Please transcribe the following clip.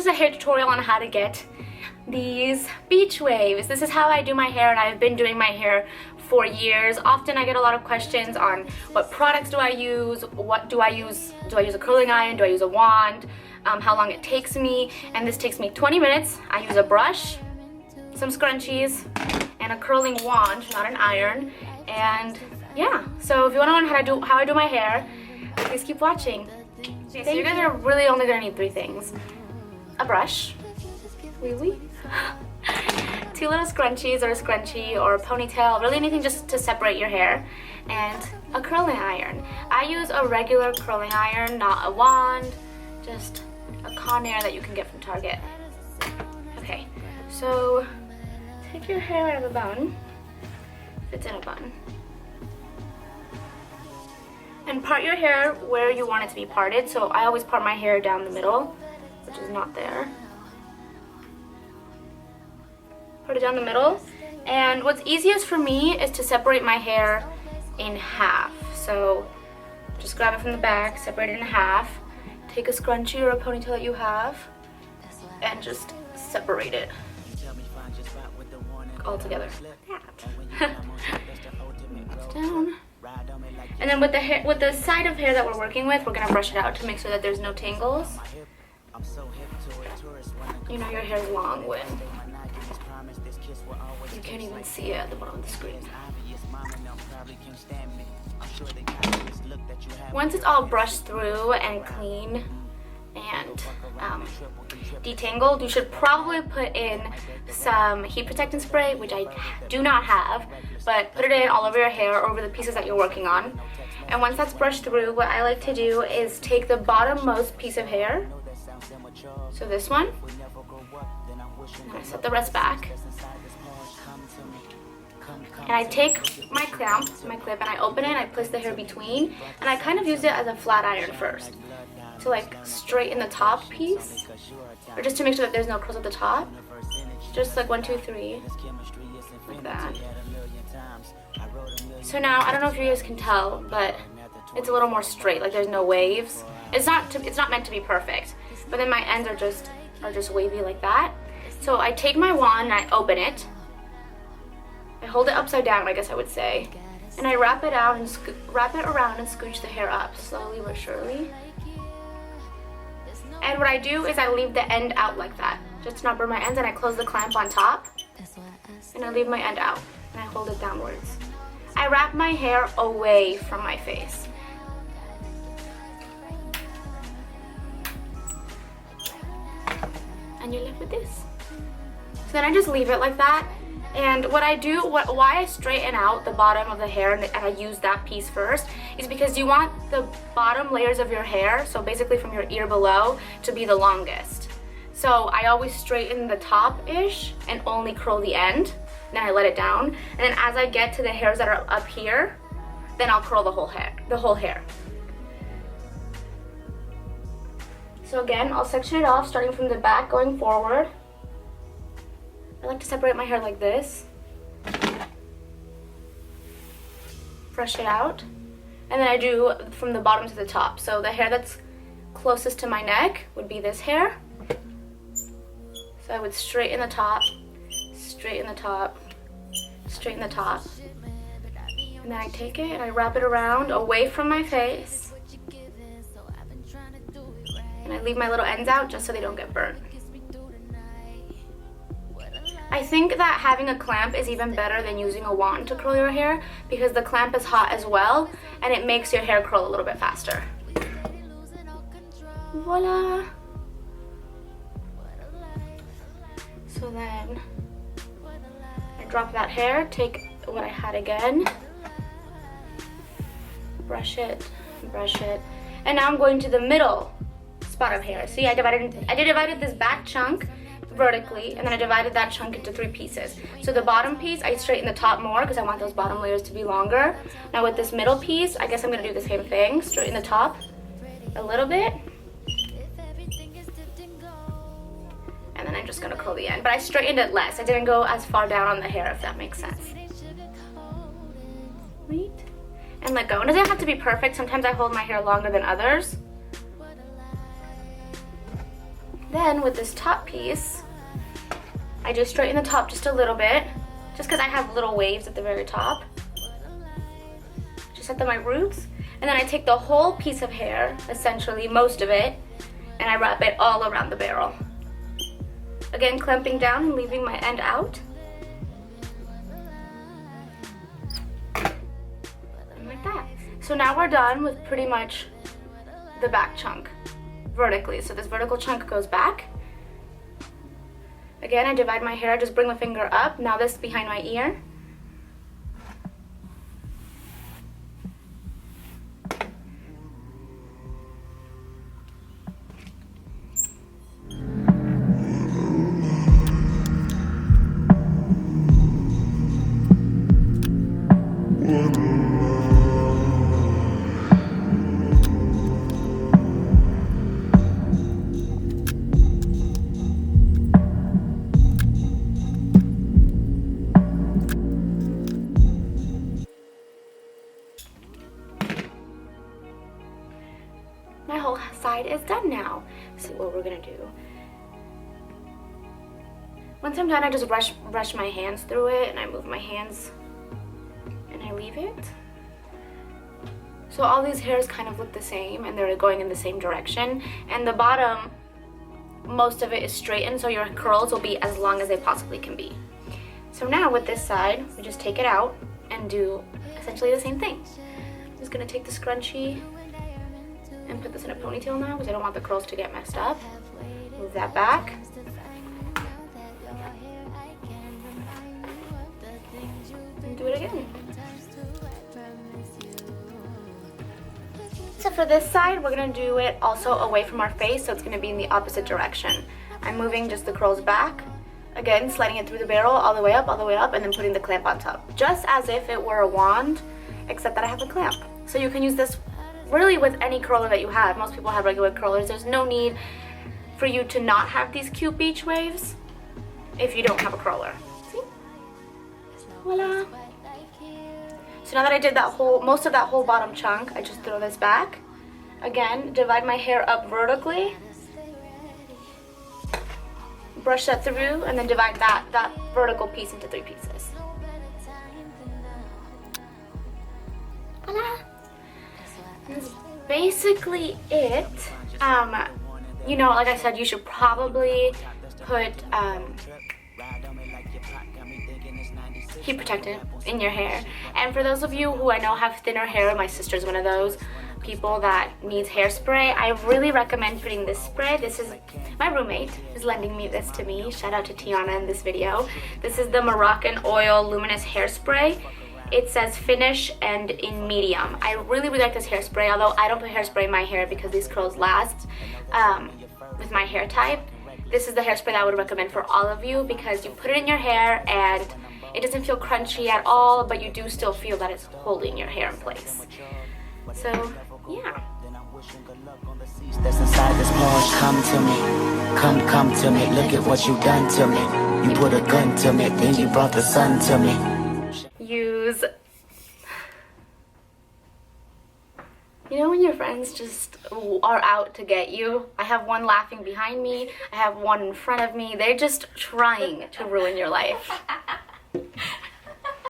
a hair tutorial on how to get these beach waves. This is how I do my hair, and I've been doing my hair for years. Often I get a lot of questions on what products do I use, what do I use a curling iron, do I use a wand, how long it takes me, and this takes me 20 minutes. I use a brush, some scrunchies, and a curling wand, not an iron, and yeah. So if you want to learn how I do my hair, please keep watching. Okay, so you guys are really only gonna need 3 things: a brush, two little scrunchies or a scrunchie or a ponytail, really anything just to separate your hair, and a curling iron. I use a regular curling iron, not a wand, just a Conair that you can get from Target. Okay, so take your hair out of a bun, if it's in a bun, and part your hair where you want it to be parted. So I always part my hair down the middle, which is not there. Put it down the middle, and what's easiest for me is to separate my hair in half. So just grab it from the back, separate it in half, take a scrunchie or a ponytail that you have, and just separate it all together. Down. And then with the side of hair that we're working with, we're gonna brush it out to make sure that there's no tangles. You know your hair is long when you can't even see it at the bottom of the screen. Once it's all brushed through and clean and detangled, you should probably put in some heat protectant spray, which I do not have, but put it in all over your hair or over the pieces that you're working on. And once that's brushed through, what I like to do is take the bottommost piece of hair, so this one, and I set the rest back. And I take my clip, and I open it, and I place the hair between, and I kind of use it as a flat iron first to like straighten the top piece, or just to make sure that there's no curls at the top. Just like 1, 2, 3, like that. So now I don't know if you guys can tell, but it's a little more straight. Like there's no waves. It's not meant to be perfect, but then my ends are just wavy like that. So I take my wand and I open it. I hold it upside down, I guess I would say, and I wrap it around and scooch the hair up slowly but surely. And what I do is I leave the end out like that, just to not burn my ends, and I close the clamp on top, and I leave my end out, and I hold it downwards. I wrap my hair away from my face. And you're left with this. So then I just leave it like that. And what I do, why I straighten out the bottom of the hair and I use that piece first, is because you want the bottom layers of your hair, so basically from your ear below, to be the longest. So I always straighten the top-ish and only curl the end, then I let it down. And then as I get to the hairs that are up here, then I'll curl the whole hair. So again, I'll section it off starting from the back going forward. I like to separate my hair like this, brush it out, and then I do from the bottom to the top. So the hair that's closest to my neck would be this hair. So I would straighten the top, straighten the top, straighten the top, and then I take it and I wrap it around away from my face, and I leave my little ends out just so they don't get burnt. I think that having a clamp is even better than using a wand to curl your hair, because the clamp is hot as well and it makes your hair curl a little bit faster. Voila! So then I drop that hair, take what I had again, brush it, and now I'm going to the middle spot of hair. See, I divided this back chunk vertically, and then I divided that chunk into 3 pieces. So the bottom piece, I straighten the top more because I want those bottom layers to be longer. Now with this middle piece, I guess I'm gonna do the same thing, straighten the top a little bit, and then I'm just gonna curl the end. But I straightened it less. I didn't go as far down on the hair, if that makes sense. Wait, and let go. It doesn't have to be perfect. Sometimes I hold my hair longer than others. Then with this top piece, I just straighten the top just a little bit, just because I have little waves at the very top. Just set them my roots, and then I take the whole piece of hair, essentially most of it, and I wrap it all around the barrel. Again, clamping down and leaving my end out. And like that. So now we're done with pretty much the back chunk vertically. So this vertical chunk goes back. Again, I divide my hair, I just bring my finger up. Now this behind my ear. My whole side is done now. So what we're gonna do. Once I'm done, I just brush my hands through it, and I move my hands and I leave it. So all these hairs kind of look the same, and they're going in the same direction. And the bottom, most of it is straightened, so your curls will be as long as they possibly can be. So now with this side, we just take it out and do essentially the same thing. I'm just gonna take the scrunchie and put this in a ponytail now because I don't want the curls to get messed up. Move that back. And do it again. So for this side, we're gonna do it also away from our face, so it's gonna be in the opposite direction. I'm moving just the curls back. Again, sliding it through the barrel all the way up, and then putting the clamp on top. Just as if it were a wand, except that I have a clamp. So you can use this really with any curler that you have. Most people have regular curlers. There's no need for you to not have these cute beach waves if you don't have a curler. See? Voila. So now that I did that most of that whole bottom chunk, I just throw this back. Again, divide my hair up vertically. Brush that through, and then divide that vertical piece into 3 pieces. Voila. That's basically it. You know, like I said, you should probably put heat protectant in your hair. And for those of you who I know have thinner hair, my sister's one of those people that needs hairspray, I really recommend putting this spray. This is, my roommate is lending me this to me. Shout out to Tiana in this video. This is the Moroccan Oil Luminous Hairspray. It says finish and in medium. I really like this hairspray, although I don't put hairspray in my hair because these curls last with my hair type. This is the hairspray that I would recommend for all of you because you put it in your hair and it doesn't feel crunchy at all, but you do still feel that it's holding your hair in place. So, yeah. That's inside this Porsche. Come to me, come to me. Look at what you done to me. You put a gun to me, then you brought the sun to me. Use, you know when your friends just are out to get you? I have one laughing behind me, I have one in front of me. They're just trying to ruin your life.